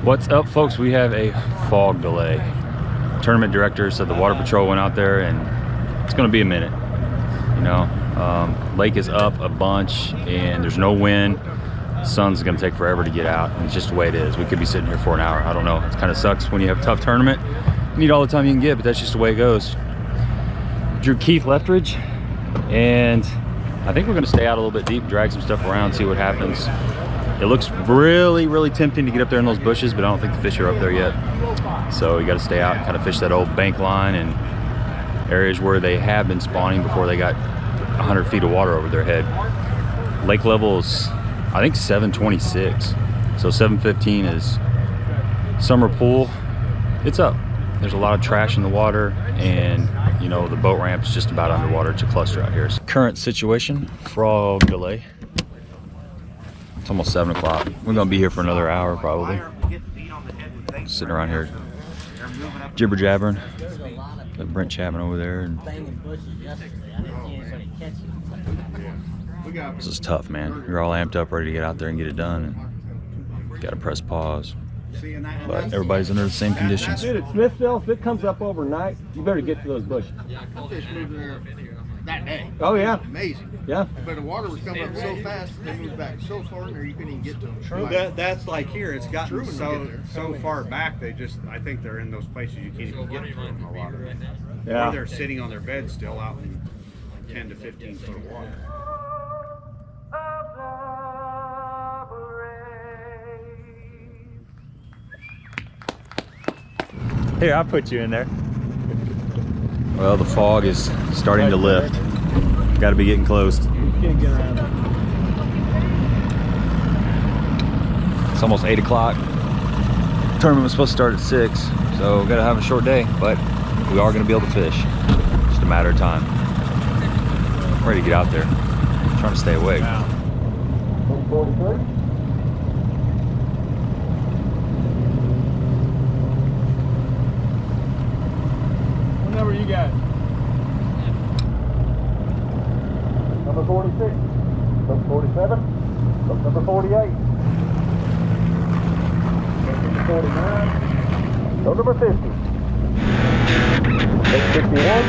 What's up, folks? We have a fog delay. Tournament director said the water patrol went out there and it's going to be a minute. You know, lake is up a bunch and there's no wind. Sun's going to take forever to get out, and it's just the way it is. We could be sitting here for an hour. I don't know. It kind of sucks when you have a tough tournament. You need all the time you can get, but that's just the way it goes. Drew Keith Leftridge, and I think we're going to stay out a little bit deep, drag some stuff around, see what happens. It looks really, really tempting to get up there in those bushes, but I don't think the fish are up there yet. So you got to stay out and kind of fish that old bank line and areas where they have been spawning before they got 100 feet of water over their head. Lake level is, I think, 726. So 715 is summer pool. It's up. There's a lot of trash in the water, and you know, the boat ramp is just about underwater. It's a cluster out here. Current situation, frog delay. It's almost 7 o'clock. We're gonna be here for another hour probably. Sitting around here jibber jabbering. Got Brent Chapman over there. And this is tough, man. You're all amped up, ready to get out there and get it done. And gotta press pause. But everybody's under the same conditions. Dude, at Smithville, if it comes up overnight, you better get to those bushes. Fish moved there that day. Oh yeah, Amazing. Yeah. But the water was coming up so fast, they moved back so far in there you couldn't even get to them. True. That's like here. It's gotten so far back. I think they're in those places you can't even get to them a lot. Yeah. Or they're sitting on their bed still out in 10 to 15 foot of water. Here, I'll put you in there. Well, the fog is starting to lift. Got to be getting close. Can't get around it. It's almost 8 o'clock. Tournament was supposed to start at 6, so we got to have a short day, but we are going to be able to fish. Just a matter of time. I'm ready to get out there. I'm trying to stay awake. Wow. 143. What number you got? Number 46, number 47, number 48, number 49, number 50, 851.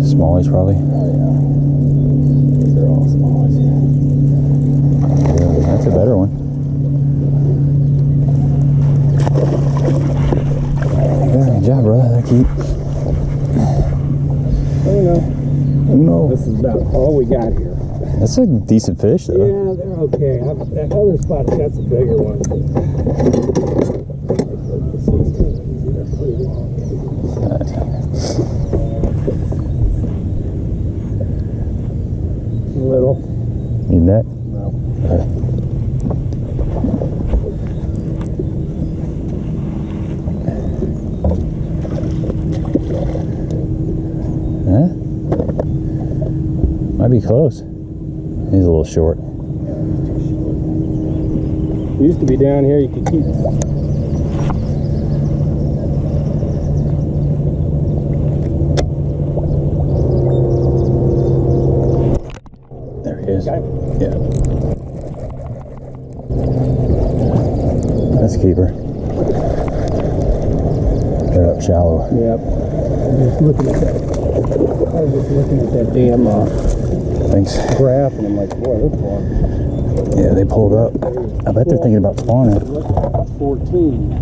Smallies probably. Oh yeah. They're all smallies. Yeah, that's a better one. Yeah, good job, brother. That keep. Oh no. No. This is about all we got here. That's a decent fish, though. Yeah, they're okay. That other spot's got some bigger ones. Little. Need that? No. Okay. Huh? Might be close. He's a little short. It used to be down here, you could keep. There he is. Okay. Yeah. That's a keeper. They're up shallow. Yep. I was just looking at that damn Thanks. graph, and I'm like, boy, they're far. Yeah, they pulled up. I bet they're thinking about spawning. 14.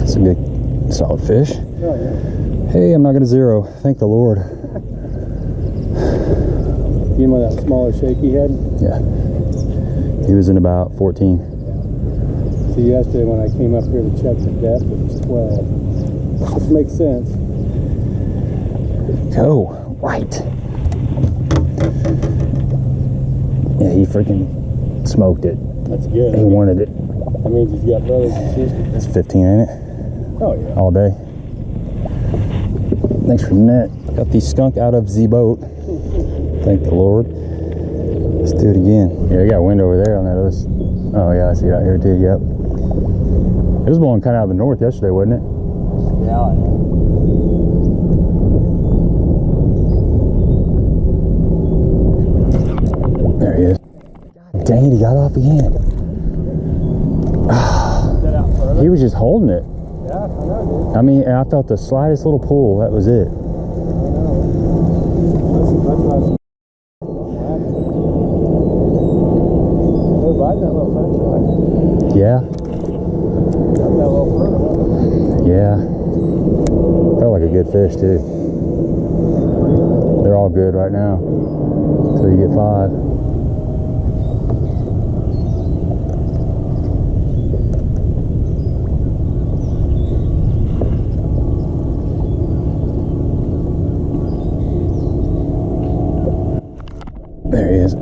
It's a good, solid fish. Oh, yeah. Hey, I'm not gonna zero. Thank the Lord. You know that smaller shaky head? Yeah. He was in about 14. So yesterday when I came up here to check the depth, it was 12. Which makes sense. Go right. Yeah, he freaking smoked it. That's good. He wanted it. That means he's got brothers and sisters. That's 15, ain't it? Oh yeah. All day. Thanks for the net. Got the skunk out of the boat. Thank the Lord. Let's do it again. Yeah, we got wind over there on that other. Oh yeah, I see it out here too. Yep. It was blowing kind of out of the north yesterday, wasn't it? Yeah. There he is. Dang it, he got off again. Set out further. He was just holding it. Yeah, I know, dude. I mean, I felt the slightest little pull. That was it. I know. That's what they're biting that little sunshine. Yeah. Got that little further. Yeah. Felt like a good fish too. They're all good right now. Until you get 5. There he is. I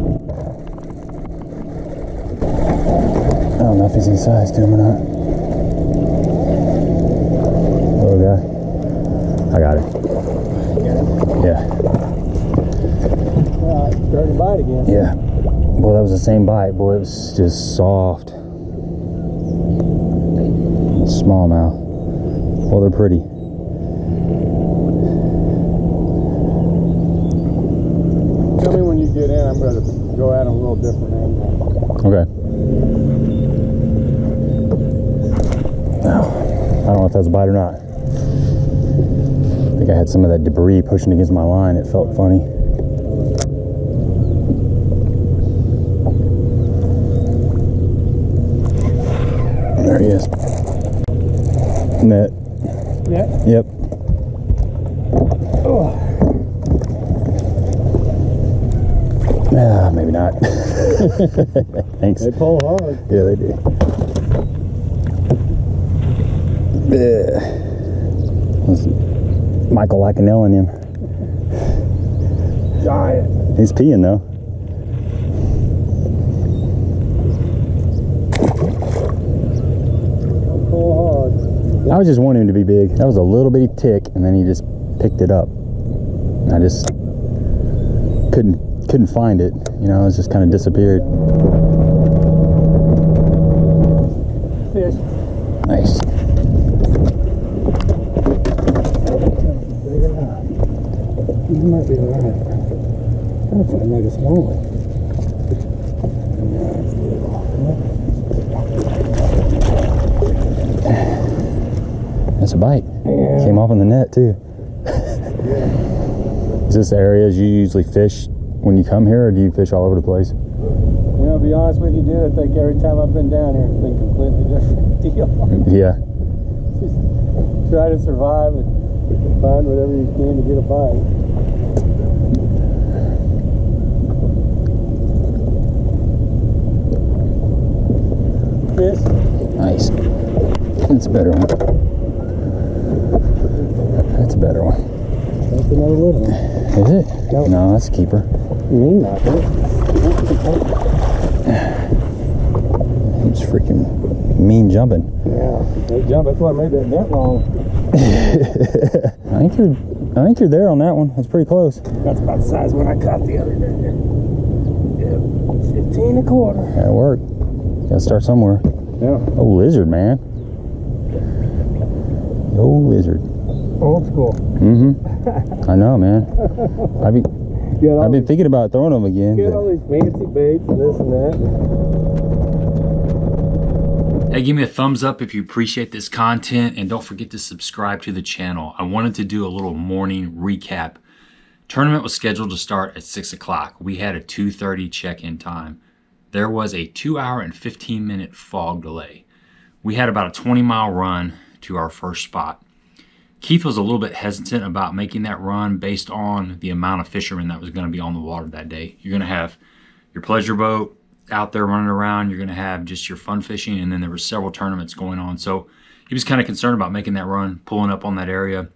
don't know if he's inside still or not. Little guy. I got it. Yeah. Starting to bite again. Yeah. Boy, that was the same bite. Boy, it was just soft. Smallmouth. Well, they're pretty. Tell me when you get in. I'm going to go at them a little different angle. Okay. Oh, I don't know if that's a bite or not. I think I had some of that debris pushing against my line. It felt funny. There he is. Net. Yeah. Yep. Oh. Ah, maybe not. Thanks. They pull hard. Yeah, they do. Michael Lacanell in him. Giant. He's peeing though. Pull hard. I was just wanting him to be big. That was a little bitty tick, and then he just picked it up. I just couldn't find it. You know, it just kind of disappeared. Fish. Nice. You might be alright. That sounds like a small one. That's a bite. Yeah. Came off in the net too. Is this areas you usually fish when you come here, or do you fish all over the place? You know, to be honest with you, dude, I think every time I've been down here, it's been a completely different deal. Yeah. Just try to survive and find whatever you can to get a bite. Fish. Nice. That's a better one. That's a better one. That's another little one. Is it? No, that's a keeper. You mean nothing. It's freaking mean jumping. Yeah, they jump. That's why I made that net long. I think you're there on that one. That's pretty close. That's about the size one I caught the other day. Yeah, 15 a quarter. That'll work. Gotta start somewhere. Yeah. Oh, lizard, man. Oh, lizard. Old school. Mm-hmm. I know, man. I've been thinking about throwing them again. Get all these fancy baits and this and that. Hey, give me a thumbs up if you appreciate this content, and don't forget to subscribe to the channel. I wanted to do a little morning recap. Tournament was scheduled to start at 6 o'clock. We had a 2:30 check-in time. There was a 2-hour and 15-minute fog delay. We had about a 20-mile run to our first spot. Keith was a little bit hesitant about making that run based on the amount of fishermen that was going to be on the water that day. You're going to have your pleasure boat out there running around. You're going to have just your fun fishing, and then there were several tournaments going on. So he was kind of concerned about making that run, pulling up on that area,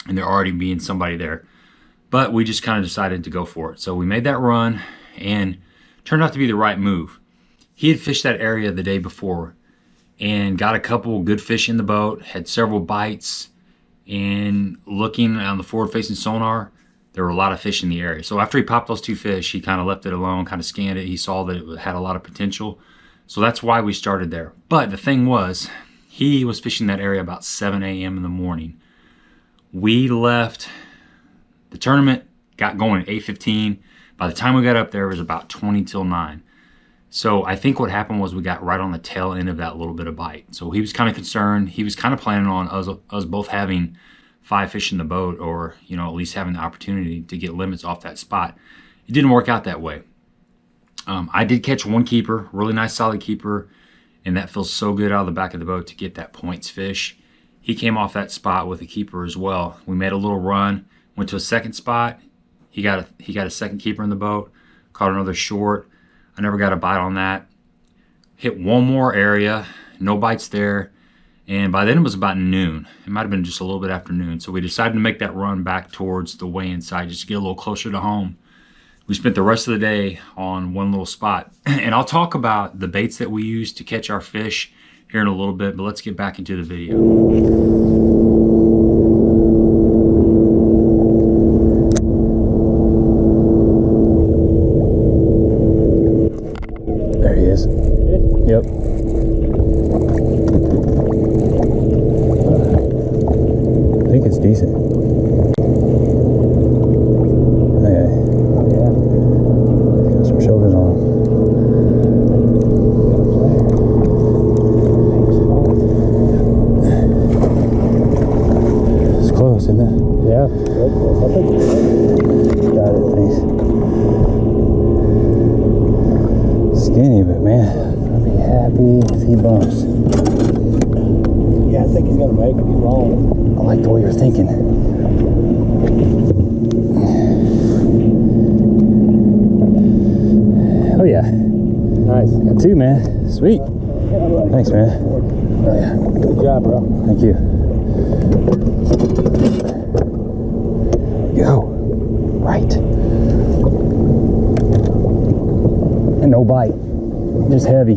and there already being somebody there. but we just kind of decided to go for it. So we made that run, and turned out to be the right move. He had fished that area the day before and got a couple good fish in the boat, had several bites, and looking on the forward-facing sonar, there were a lot of fish in the area. So after he popped those 2 fish, he kind of left it alone, kind of scanned it. He saw that it had a lot of potential. So that's why we started there. But the thing was, he was fishing that area about 7 a.m. in the morning. We left the tournament, got going at 8:15. By the time we got up there, it was about 20 till 9. So I think what happened was we got right on the tail end of that little bit of bite. So he was kind of concerned. He was kind of planning on us both having 5 fish in the boat, or, you know, at least having the opportunity to get limits off that spot. It didn't work out that way. I did catch 1 keeper, really nice solid keeper, and that feels so good out of the back of the boat to get that points fish. He came off that spot with a keeper as well. We made a little run, went to a second spot. He got a second keeper in the boat, caught another short. I never got a bite on that. Hit one more area, no bites there, and by then it was about noon. It might have been just a little bit after noon. So we decided to make that run back towards the weigh-in side just to get a little closer to home. We spent the rest of the day on one little spot. And I'll talk about the baits that we use to catch our fish here in a little bit, but let's get back into the video. There he is. Yep. I think it's decent. Okay. Yeah. Got some shoulders on him. It's close, isn't it? Yeah. Got it. Thanks. Skinny, but man, I'll be happy if he bumps. Yeah, I think he's gonna make it. He's wrong. I like the way you're thinking. Oh yeah. Nice. Got 2, man. Sweet. Thanks, man. Oh yeah. Good job, bro. Thank you. Go. Right. And no bite. Just heavy.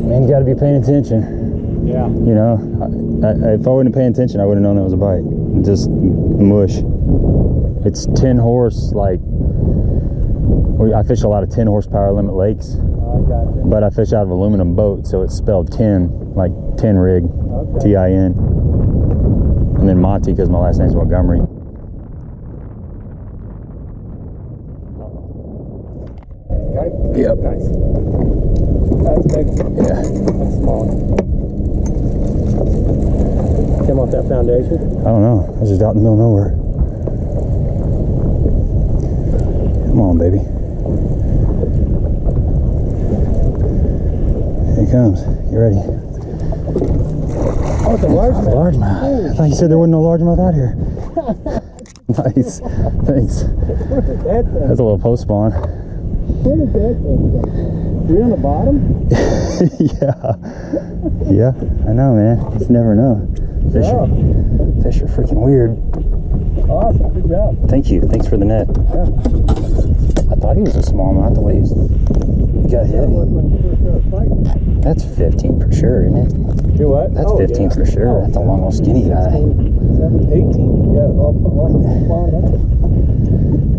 Man, you gotta be paying attention. Yeah. You know, if I wasn't paying attention, I would have known that was a bite. Just mush. It's 10 horse, like, I fish a lot of 10 horsepower limit lakes. Oh, I gotcha. But I fish out of aluminum boat, so it's spelled 10, like 10 rig, okay. T-I-N. And then Monty, because my last name's Montgomery. Got it? Yep. Nice. That's big. Yeah. That's small. Came off that foundation? I don't know. I was just out in the middle of nowhere. Come on, baby. Here he comes. You ready? Oh, it's a largemouth. Largemouth. I thought you said there wasn't no largemouth out here. Nice. Thanks. That's a little post spawn. Where did that thing go? You're on the bottom? Yeah. Yeah, I know, man. You just never know. Fish are freaking weird. Awesome. Good job. Thank you. Thanks for the net. Yeah. I thought he was a smallmouth the way he got heavy. That's 15 for sure, isn't it? Do what? That's 15 for sure. That's a long old skinny guy. 18. Yeah, awesome spawn. That's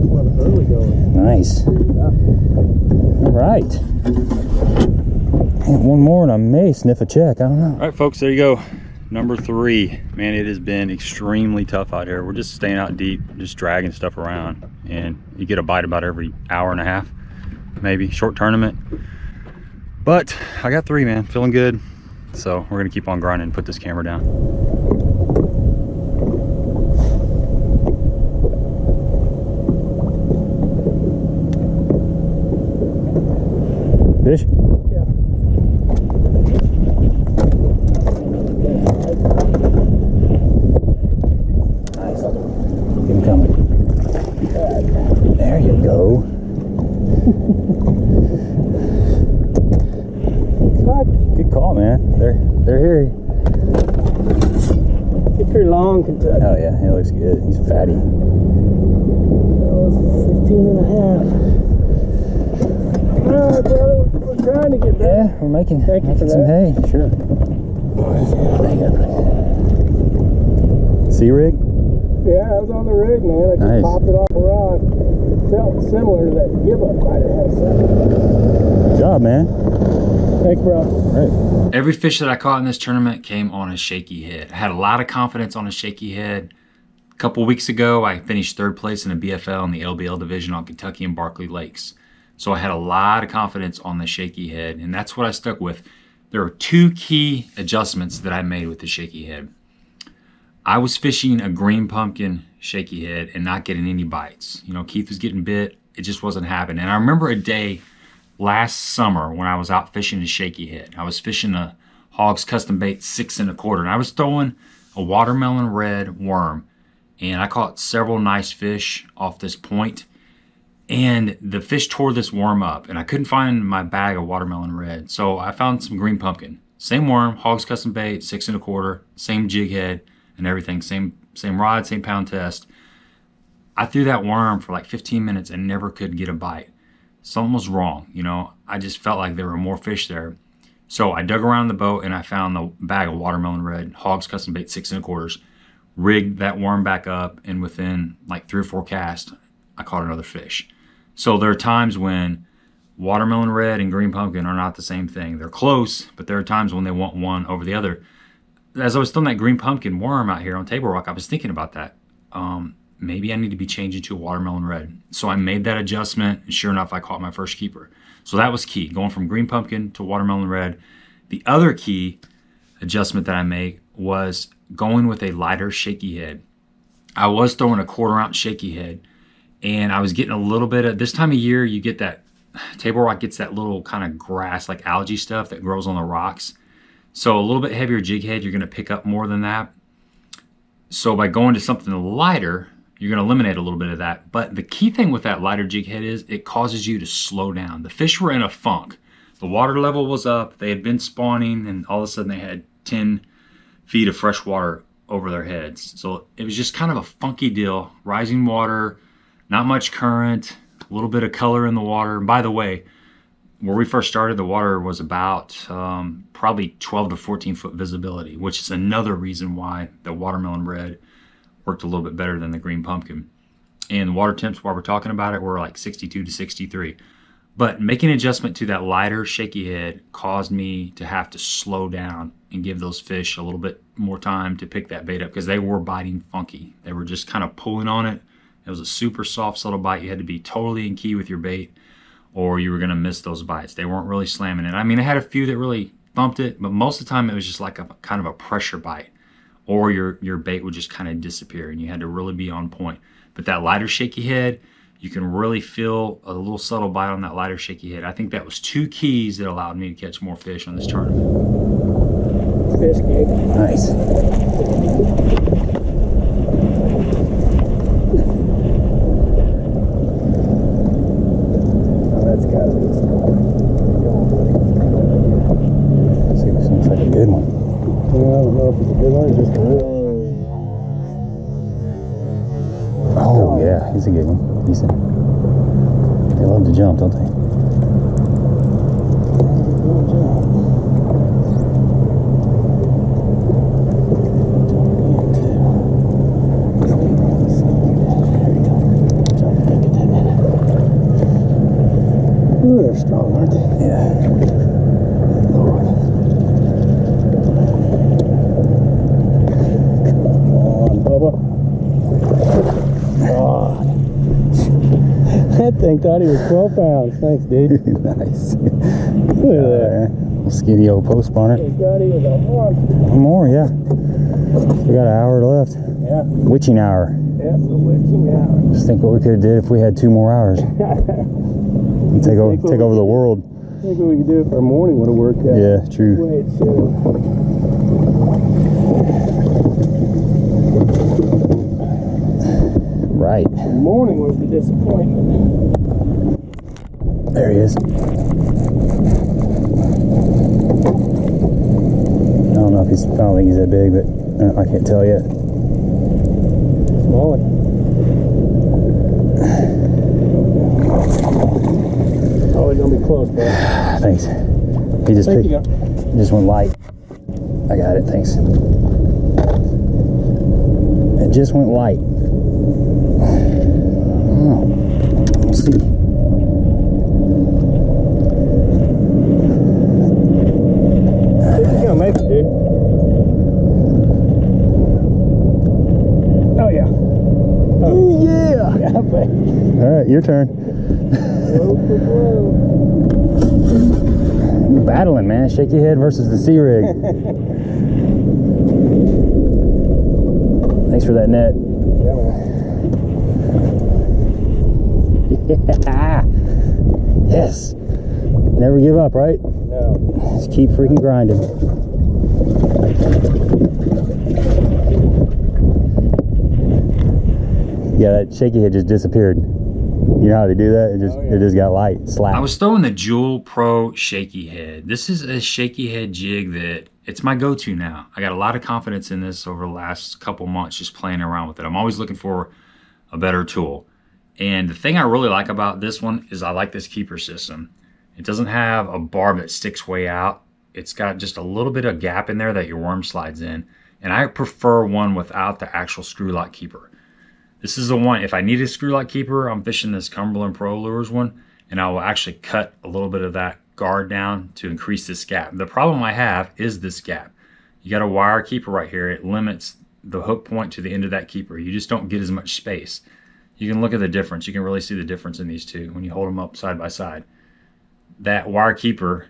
one of the early goers. Nice. Yeah. All right. One more and I may sniff a check. I don't know. All right, folks, there you go. Number 3. Man, it has been extremely tough out here. We're just staying out deep, just dragging stuff around, and you get a bite about every hour and a half, maybe. Short tournament. But I got 3, man. Feeling good. So we're gonna keep on grinding and put this camera down. Fish? Yeah. Nice. Keep him coming. There you go. Country long Kentucky. Oh yeah, he looks good. He's fatty. That was 15 and a half. All right, brother, we're trying to get there. Yeah, we're making Thank you for some hay. Sure. Sea rig? Yeah, I was on the rig, man. I just Nice. popped it off a rod. Felt similar to that give up bite I had a second. Good job, man. Thanks, bro. All right. Every fish that I caught in this tournament came on a shaky head. I had a lot of confidence on a shaky head. A couple weeks ago, I finished 3rd place in a BFL in the LBL division on Kentucky and Barkley Lakes. So I had a lot of confidence on the shaky head, and that's what I stuck with. There are 2 key adjustments that I made with the shaky head. I was fishing a green pumpkin shaky head and not getting any bites. You know, Keith was getting bit. It just wasn't happening. And I remember a day last summer when I was out fishing a shaky head. I was fishing a Hawgz Custom Baits 6 1/4, and I was throwing a watermelon red worm, and I caught several nice fish off this point, and the fish tore this worm up, and I couldn't find my bag of watermelon red, so I found some green pumpkin. Same worm, Hawgz Custom Baits 6 1/4, same jig head and everything, same rod, same pound test. I threw that worm for like 15 minutes and never could get a bite. Something was wrong, you know. I just felt like there were more fish there. So I dug around the boat and I found the bag of watermelon red, Hawgz Custom Baits 6 1/4, rigged that worm back up, and within like 3 or 4 casts, I caught another fish. So there are times when watermelon red and green pumpkin are not the same thing. They're close, but there are times when they want one over the other. As I was throwing that green pumpkin worm out here on Table Rock, I was thinking about that. Maybe I need to be changing to a watermelon red. So I made that adjustment, and sure enough, I caught my first keeper. So that was key, going from green pumpkin to watermelon red. The other key adjustment that I made was going with a lighter shaky head. I was throwing a 1/4 ounce shaky head, and I was getting a little bit of, this time of year, you get that, Table Rock gets that little kind of grass, like algae stuff that grows on the rocks. So a little bit heavier jig head, you're gonna pick up more than that. So by going to something lighter, you're gonna eliminate a little bit of that. But the key thing with that lighter jig head is it causes you to slow down. The fish were in a funk. The water level was up, they had been spawning, and all of a sudden they had 10 feet of fresh water over their heads. So it was just kind of a funky deal. Rising water, not much current, a little bit of color in the water. And by the way, where we first started, the water was about probably 12 to 14 foot visibility, which is another reason why the watermelon red worked a little bit better than the green pumpkin. And the water temps, while we're talking about it, were like 62 to 63. But making an adjustment to that lighter shaky head caused me to have to slow down and give those fish a little bit more time to pick that bait up, because they were biting funky. They were just kind of pulling on it. It was a super soft, subtle bite. You had to be totally in key with your bait, or you were going to miss those bites. They weren't really slamming it. I mean, I had a few that really thumped it, but most of the time it was just like a kind of a pressure bite, or your bait would just kind of disappear, and you had to really be on point. But that lighter shaky head, you can really feel a little subtle bite on that lighter shaky head. I think that was 2 keys that allowed me to catch more fish on this tournament. Fish gig. Nice. Seems like a good one. Well, I don't know if it's a good one or just a real. Oh yeah, he's a good one. Decent. They love to jump, don't they? Ooh, they're strong, aren't they? Yeah. That thing thought he was 12 pounds. Thanks, dude. Nice. Look at that. Little skinny old post spawner. He thought he was a horse. One more, yeah. We got an hour left. Yeah. Witching hour. Yep, the witching hour. Just think what we could have did if we had 2 more hours. And take over the world. I think we could do it for morning would have worked out. Yeah, true. Wait, so. Right. The morning was the disappointment. There he is. I don't think he's that big, but I can't tell yet. Small one. Oh, it's gonna be close, bro. Thanks. He just Thank picked, you. just went light. I got it, thanks. It just went light. Oh, we'll see. You're gonna make it, dude. Oh yeah. Oh yeah. Yeah, baby. All right, your turn. You're battling, man. Shaky head versus the sea rig. Thanks for that net. Yeah, man. Yeah. Yes. Never give up, right? No. Just keep freaking grinding. Yeah, that shaky head just disappeared. You know how they do that? It just got light, slap. I was throwing the Jewel Pro Shaky Head. This is a shaky head jig that it's my go-to now. I got a lot of confidence in this over the last couple months just playing around with it. I'm always looking for a better tool. And the thing I really like about this one is I like this keeper system. It doesn't have a barb that sticks way out. It's got just a little bit of gap in there that your worm slides in. And I prefer one without the actual screw lock keeper. This is the one, if I need a screw lock keeper, I'm fishing this Cumberland Pro Lures one, and I will actually cut a little bit of that guard down to increase this gap. The problem I have is this gap. You got a wire keeper right here. It limits the hook point to the end of that keeper. You just don't get as much space. You can look at the difference. You can really see the difference in these two when you hold them up side by side. That wire keeper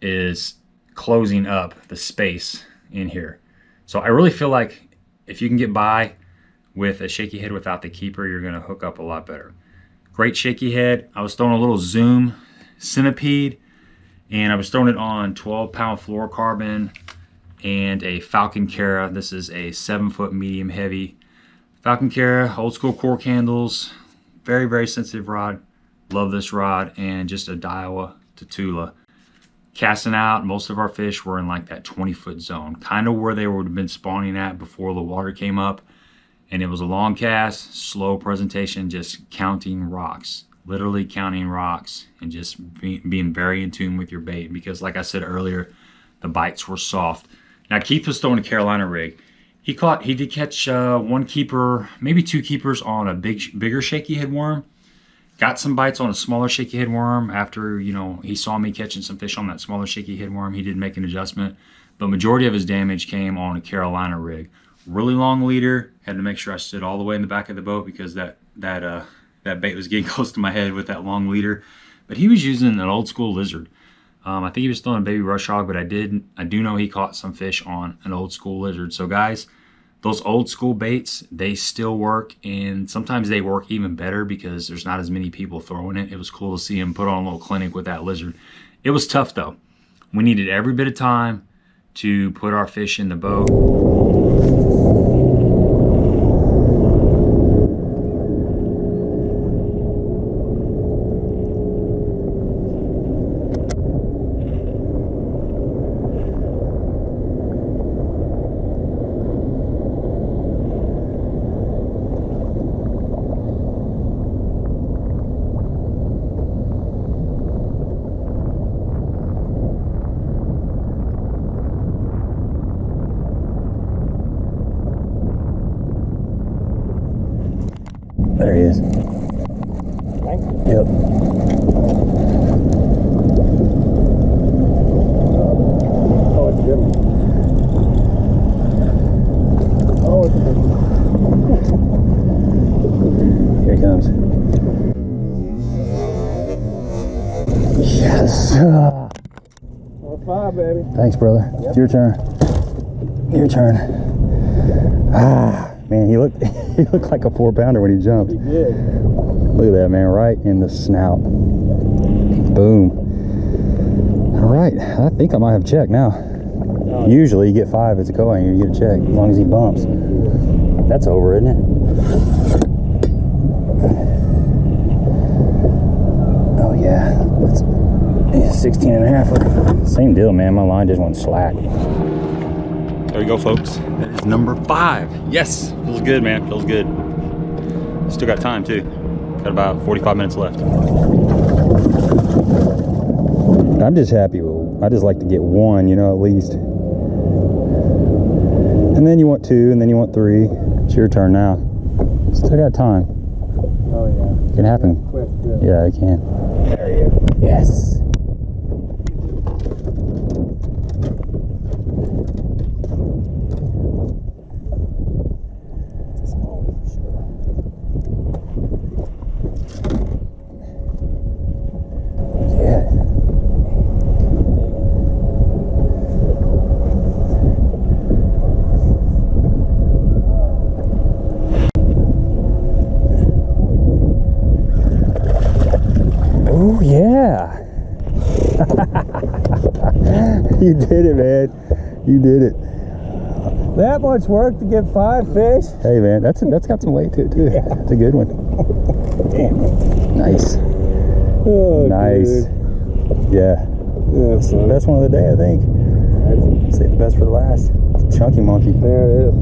is closing up the space in here. So I really feel like if you can get by with a shaky head without the keeper, you're going to hook up a lot better. Great shaky head. I was throwing a little Zoom Centipede, and I was throwing it on 12-pound fluorocarbon and a Falcon Cara. This is a 7-foot medium heavy Falcon Cara, old school cork handles, very, very sensitive rod. Love this rod, and just a Daiwa Tatula. Casting out, most of our fish were in like that 20-foot zone, kind of where they would have been spawning at before the water came up. And it was a long cast, slow presentation, just counting rocks, literally counting rocks, and just being very in tune with your bait, because like I said earlier, the bites were soft. Now Keith was throwing a Carolina rig. He did catch one keeper, maybe two keepers on a bigger shaky head worm. Got some bites on a smaller shaky head worm after, you know, he saw me catching some fish on that smaller shaky head worm. He did make an adjustment, but majority of his damage came on a Carolina rig. Really long leader. Had to make sure I stood all the way in the back of the boat because that bait was getting close to my head with that long leader. But he was using an old school lizard. I think he was throwing a baby rush hog, but I do know he caught some fish on an old school lizard. So guys, those old school baits, they still work, and sometimes they work even better because there's not as many people throwing it. It was cool to see him put on a little clinic with that lizard. It was tough though. We needed every bit of time to put our fish in the boat. There he is. Yep. Oh, it's a good one. Oh, it's a good one. Here he comes. Yes. 4-5, baby. Thanks, brother. Yep. It's your turn. Your turn. Ah, man, he looked like a 4-pounder when he jumped. He did. Look at that, man, right in the snout. Boom. All right, I think I might have checked now. Oh, Usually you get 5 as a co-angler, you get a check, as long as he bumps. That's over, isn't it? Oh yeah, that's 16 and a half. Same deal, man, my line just went slack. There you go, folks. That is number 5. Yes, feels good, man. Feels good. Still got time too. Got about 45 minutes left. I'm just happy. I just like to get 1, you know, at least. And then you want 2, and then you want 3. It's your turn now. Still got time. Oh yeah. It can happen. Quick, too. Yeah, it can. There you go. Yes. Oh yeah. You did it, man. You did it. That much work to get 5 fish? Hey man, that's got some weight to it too. Yeah. It's a good one. Nice. Oh, Nice. dude. Yeah. That's The best one of the day, I think. Save the best for the last. It's a chunky monkey. There it is.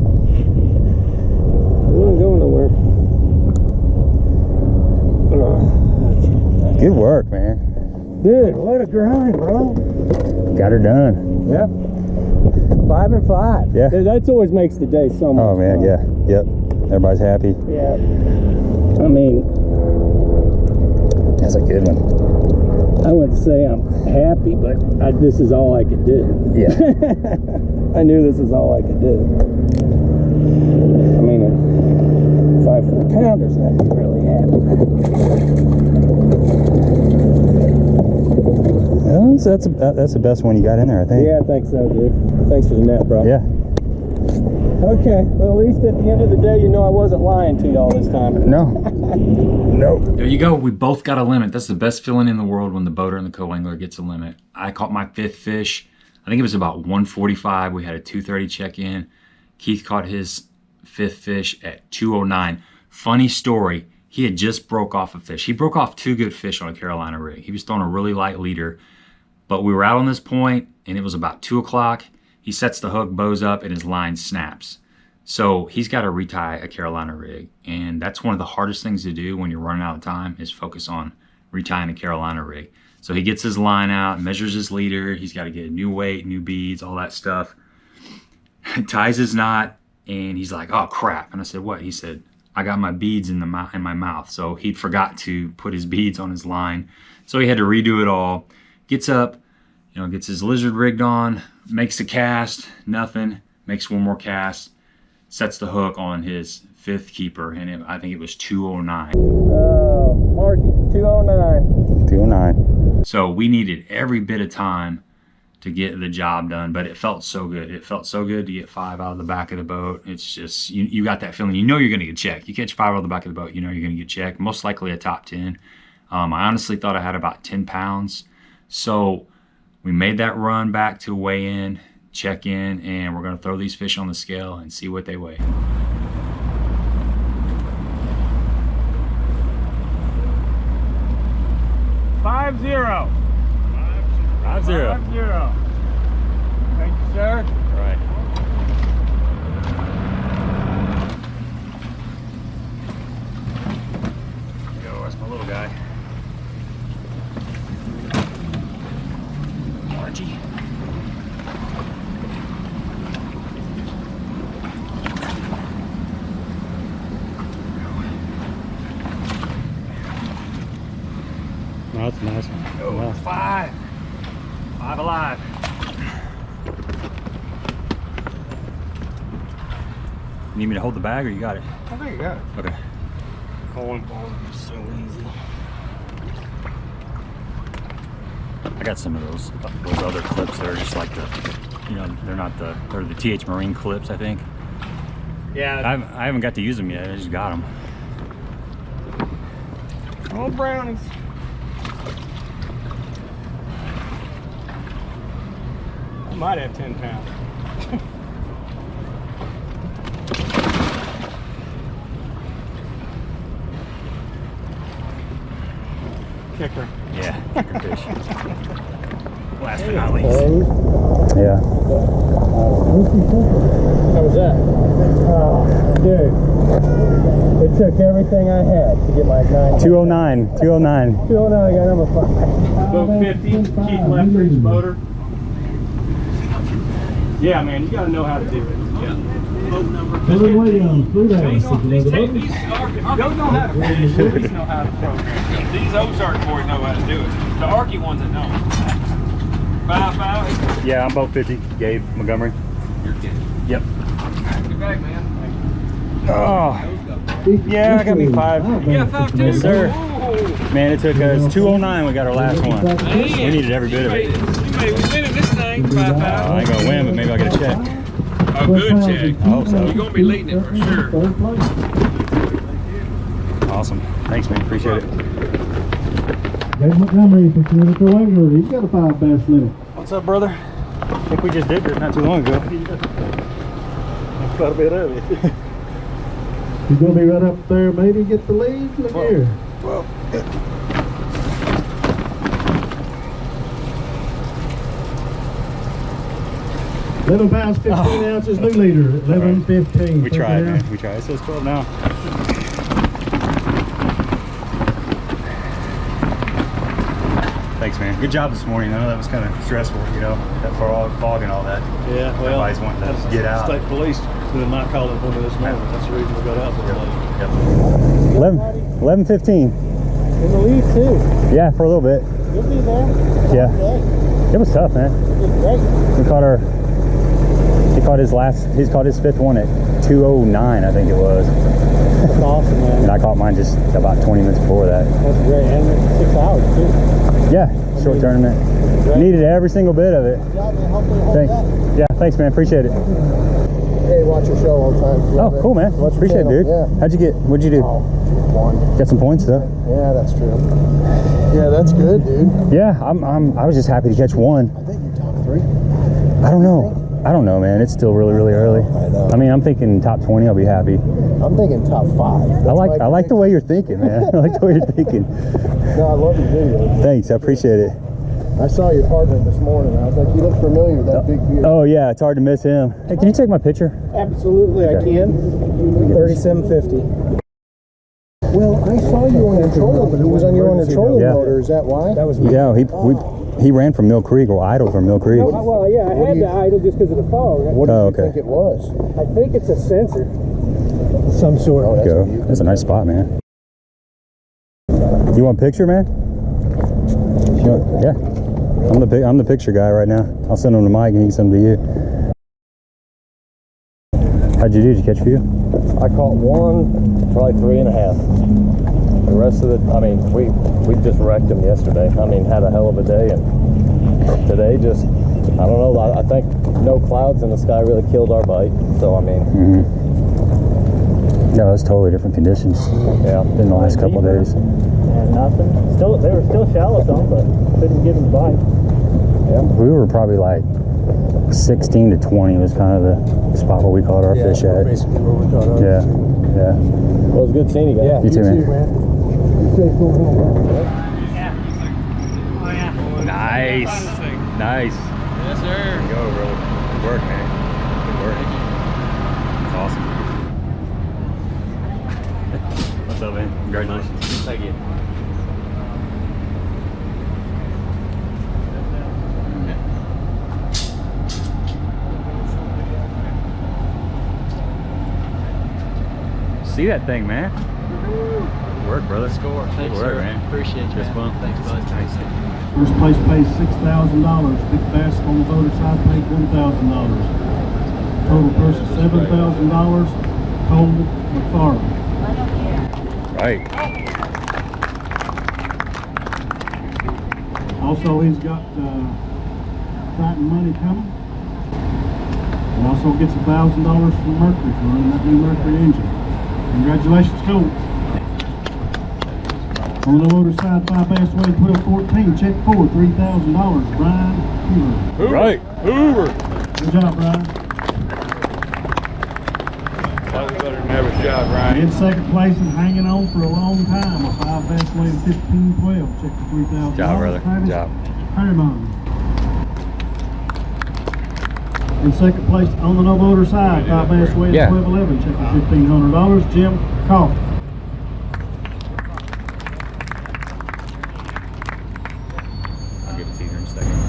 We're not going nowhere. Good work, man. Dude, what a grind, bro. Got her done. Yep. 5 and 5. Yeah. Dude, that always makes the day so much Oh man, fun. yeah. Yep. Everybody's happy. Yeah. I mean, That's a good one. I wouldn't say I'm happy, but this is all I could do. Yeah. I knew this is all I could do. I mean, a 5 4-pounder's not really happy. Well, so that's the best one you got in there, I think. Yeah, I think so, dude. Thanks for the net, bro. Yeah. Okay, well, at least at the end of the day, you know I wasn't lying to you all this time. No. Nope. There you go. We both got a limit. That's the best feeling in the world when the boater and the co-angler gets a limit. I caught my 5th fish. I think it was about 1:45. We had a 2:30 check-in. Keith caught his 5th fish at 2:09. Funny story. He had just broke off a fish. He broke off 2 good fish on a Carolina rig. He was throwing a really light leader, but we were out on this point and it was about 2 o'clock. He sets the hook, bows up, and his line snaps. So he's got to retie a Carolina rig. And that's one of the hardest things to do when you're running out of time is focus on retying a Carolina rig. So he gets his line out, measures his leader. He's got to get a new weight, new beads, all that stuff. Ties his knot, and he's like, oh, crap. And I said, what? He said, I got my beads in my mouth. So he forgot to put his beads on his line. So he had to redo it all. Gets up, you know, gets his lizard rigged on, makes a cast, nothing, makes one more cast, sets the hook on his 5th keeper, and I think it was 2:09. Marky, 2:09. 209. So we needed every bit of time to get the job done, but it felt so good. It felt so good to get 5 out of the back of the boat. It's just, you got that feeling. You know you're going to get checked. You catch 5 out of the back of the boat, you know you're going to get checked, most likely a top 10. I honestly thought I had about 10 pounds. So we made that run back to weigh in, check in, and we're going to throw these fish on the scale and see what they weigh. Five zero. 5-0. 5-0. Thank you, sir. Right. There you go, that's my little guy. Margie. No, that's a nice one. Oh, Yeah. 5. 5 alive. You need me to hold the bag or you got it? I think you got it. Okay. Going so easy. I got some of those other clips that are just like the, you know, they're the TH Marine clips, I think. Yeah. I haven't got to use them yet. I just got them. Oh, brownies. I might have 10 pounds. Kicker. Yeah, kicker fish. Last but not least. Yeah. How was that? Oh, dude. It took everything I had to get my 9. 209. 209. 209, I got number 5. Boat 50, Keith Leftridge motor. Yeah, man, you gotta know how to do it. Yeah. Boat number. If you don't know how to fish, you at least know how to program. These Ozark boys know how to do it. The Arky ones that don't. 5. Yeah, I'm boat 50. Gabe Montgomery. You're kidding. Yep. Good bag, man. Oh. Yeah, I got me 5. You got 5 too? Yes, sir. Ooh. Man, it took us 209. We got our last one. Man, We needed every bit of it. You may be winning this thing, 5. I ain't gonna win, but maybe I'll get a check. A good check. I hope so. You're gonna be leading it for sure. Awesome. Thanks, man. Appreciate it. Dave Montgomery, Pacific Wrangler. He's got a 5 bass limit. What's up, brother? I think we just did this not too long ago. Quite a bit of it. He's gonna be right up there. Maybe get the lead. Look here. Well. 11 pounds, 15 ounces, new leader. 11.15. We tried, man. We tried. It says 12 now. Thanks, man. Good job this morning. I know that was kind of stressful, you know, that fog and all that. Yeah, well, everybody's wanting to get out. State police did not call it one of this morning. That's the reason we got out there late. Yep. 11:15. In the lead, too. Yeah, for a little bit. You'll be there. Yeah. It was tough, man. Great. He caught his 5th one at 209, I think it was. That's awesome, man. And I caught mine just about 20 minutes before that. That's great. And it's 6 hours, too. Yeah, short tournament. Needed every single bit of it. Thanks. Yeah, thanks, man. Appreciate it. Hey, watch your show all the time. Oh, cool, man. Appreciate it, dude. Yeah. What'd you do? Oh, 1. Got some points, though. Yeah, that's true. Yeah, that's good, dude. Yeah, I was just happy to catch 1. I think you're top 3. I don't know, man. It's still really, really early. I know. I mean, I'm thinking top 20. I'll be happy. I'm thinking top 5. I like the way you're thinking, man. I like the way you're thinking. No, I love your video. Thanks, I appreciate it. I saw your partner this morning. I was like, you look familiar with that big beard. Oh yeah, it's hard to miss him. Hey, can you take my picture? Absolutely, I can. 3750. Well, I saw you on your trolling. He was on your trolling Yeah. motor. Is that why? That was Yeah, he ran from Mill Creek, or idled from Mill Creek. Well, yeah, I What had do you- to idle just because of the fog. What did Oh, you okay. think it was? I think it's a sensor. Some sort. Oh, that's Go. beautiful. That's a nice spot, man. You want a picture, man? Yeah. I'm the picture guy right now. I'll send them to Mike and he can send them to you. How'd you do? Did you catch a few? I caught 1, probably 3.5. The rest of it, I mean, we just wrecked them yesterday. I mean, had a hell of a day, and today just, I don't know, I think no clouds in the sky really killed our bite. So, I mean, No, it's totally different conditions yeah. than the last couple of days. And nothing. They were still shallow some, but couldn't get them to bite. We were probably like 16 to 20 was kind of the spot where we caught our fish at. Basically where we caught ours. Yeah. Well, it was good seeing you guys. You too, man. You stay cool home. Nice. Nice. Yes, sir. Go, bro. Good work, man. Good work. That's awesome. What's up, man? Congratulations. Thank you. See that thing, man. Good work, brother. Score. Thanks, Good work, sir. man. Appreciate you. Just man. fun. Thanks, bud. Nice. First place pays $6,000. Big bass on the boater side paid $1,000. Total purse is $7,000. Cole McFarland. Right. Also, he's got Titan money coming. And also gets $1,000 from Mercury for running that new Mercury engine. Congratulations, Cole. On the motor side, 5 bass weight, 1214. Check for $3,000. Brian Hoover. Right. Hoover. Good job, Brian. Probably better than average job, Ryan. In second place and hanging on for a long time. A 5 bass weight of 1512. Check for $3,000. Good job, brother. Good Travis job. Harriman. In second place on the no motor side, 5 bass weighing Yeah. 1211, check for $1,500. Jim Coffey. I'll give it to you here in a second.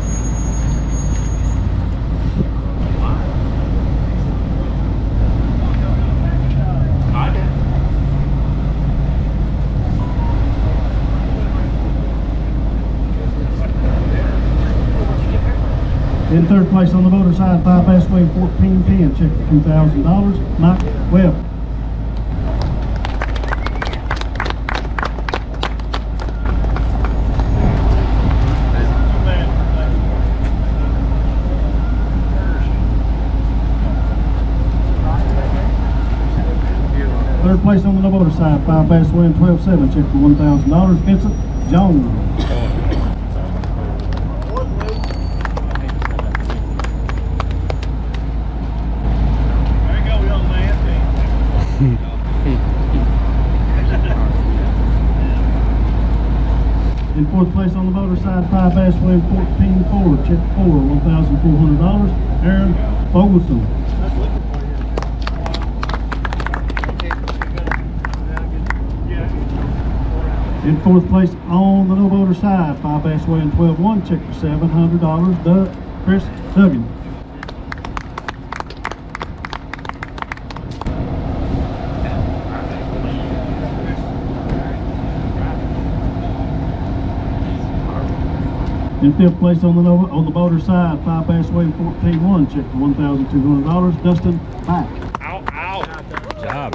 In third place on the motor side, 5 bass weighing 1410, check for $2,000. Mike Webb. Third place on the no motor side, 5 bass weighing 12.7, check for $1,000. Vincent Jones. In fourth place on the motor side, 5 bass weighing 14.4, check for $1,400. Aaron Fogelson. In fourth place on the no motor side, 5 bass weighing 12.1, check for $700. Chris Duggan. In fifth place on the motor side, 5 bass weighing 14.1, check for $1,200. Dustin Back. Good job.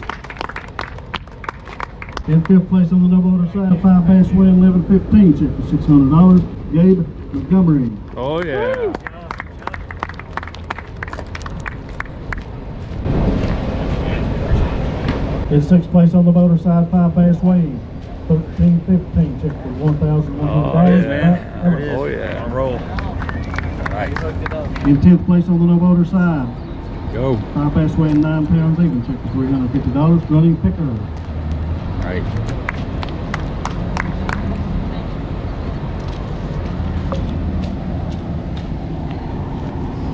In fifth place on the no motor side, 5 bass weighing 11.15, check for $600. Gabe Montgomery. Oh yeah. In sixth place on the motor side, 5 bass weighing 13.15, check for $1,100. Oh yeah. On roll. All right. In 10th place on the no motor side, Go. 5 bass weighing 9 pounds even, check for $350. Running Picker. All right.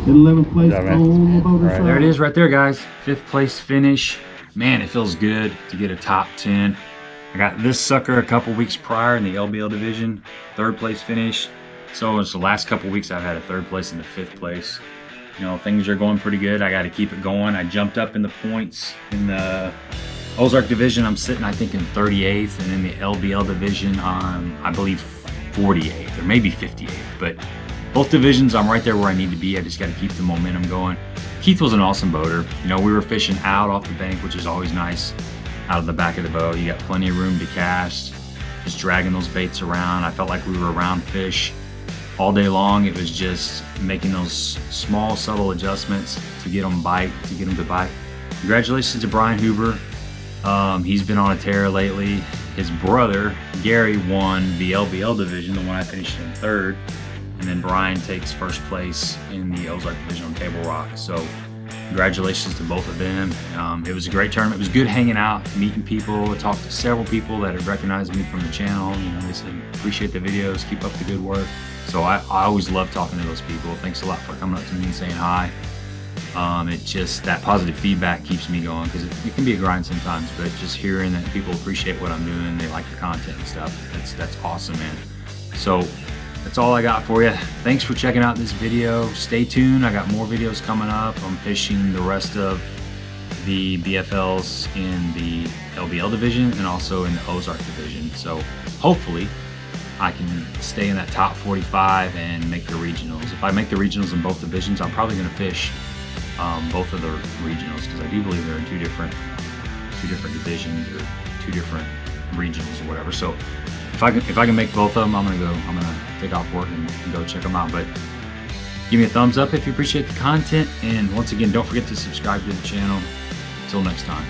In 11th place Good job, man. on the motor side. There it is right there, guys. 5th place finish. Man, it feels good to get a top 10. I got this sucker a couple weeks prior in the LBL division, 3rd place finish. So it's the last couple weeks I've had a 3rd place and a 5th place. You know, things are going pretty good. I got to keep it going. I jumped up in the points in the Ozark division. I'm sitting, I think, in 38th, and in the LBL division, I believe 48th or maybe 58th. But both divisions, I'm right there where I need to be. I just got to keep the momentum going. Keith was an awesome boater. You know, we were fishing out off the bank, which is always nice. Out of the back of the boat, you got plenty of room to cast. Just dragging those baits around. I felt like we were around fish all day long. It was just making those small, subtle adjustments to get them to bite. Congratulations to Brian Huber. He's been on a tear lately. His brother, Gary, won the LBL division, the one I finished in 3rd. And then Brian takes 1st place in the Ozark division on Table Rock. So congratulations to both of them. It was a great tournament. It was good hanging out, meeting people. I talked to several people that had recognized me from the channel. You know, they said, appreciate the videos, keep up the good work. So I always love talking to those people. Thanks a lot for coming up to me and saying hi. It just, that positive feedback keeps me going, because it can be a grind sometimes, but just hearing that people appreciate what I'm doing, they like the content and stuff, that's awesome, man. So that's all I got for you. Thanks for checking out this video. Stay tuned. I got more videos coming up. I'm fishing the rest of the BFLs in the LBL division and also in the Ozark division. So hopefully I can stay in that top 45 and make the regionals. If I make the regionals in both divisions, I'm probably going to fish both of the regionals, because I do believe they're in two different divisions or 2 different regionals or whatever. So if I can make both of them, I'm gonna take off work and go check them out. But give me a thumbs up if you appreciate the content, and once again, don't forget to subscribe to the channel. Until next time.